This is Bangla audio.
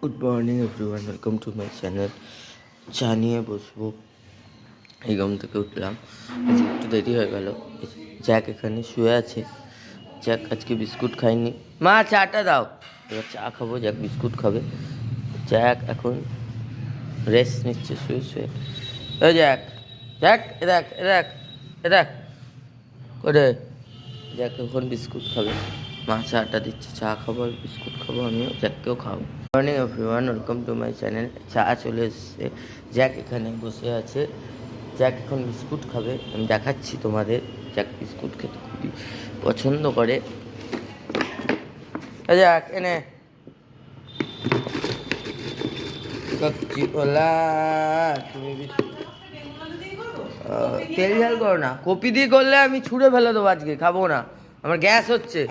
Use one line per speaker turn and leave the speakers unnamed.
Good morning everyone, welcome to my channel. চা নিয়ে বসবো, এই ঘুম থেকে উঠলাম, একটু দেরি হয়ে গেল। জ্যাক এখানে শুয়ে আছে। জ্যাক আজকে বিস্কুট খায়নি। মা চাটা দাও। এবার চা খাবো, জ্যাক বিস্কুট খাবে। জ্যাক এখন রেস্ট নিচ্ছে শুয়ে শুয়ে। ও জ্যাক, জ্যাক এ দেখ এ দেখ এ দেখ করে। জ্যাক এখন বিস্কুট খাবে। মা চাটা দিচ্ছে, চা খাবো আর বিস্কুট খাবো, আমিও জ্যাককেও খাবো। Morning everyone, welcome to my channel. চা চলে এসছে, জ্যাক এখানে বসে আছে। জ্যাক এখন বিস্কুট খাবে, আমি দেখাচ্ছি তোমাদের। জ্যাক বিস্কুট খেতে খুবই পছন্দ করে। জ্যাক এনে কচ্ছি ওলা, তুমি তেল ঝাল করো না, কপি দিয়ে করলে আমি ছুঁড়ে ফেলে দেবো, আজকে খাবো না, আমার গ্যাস হচ্ছে।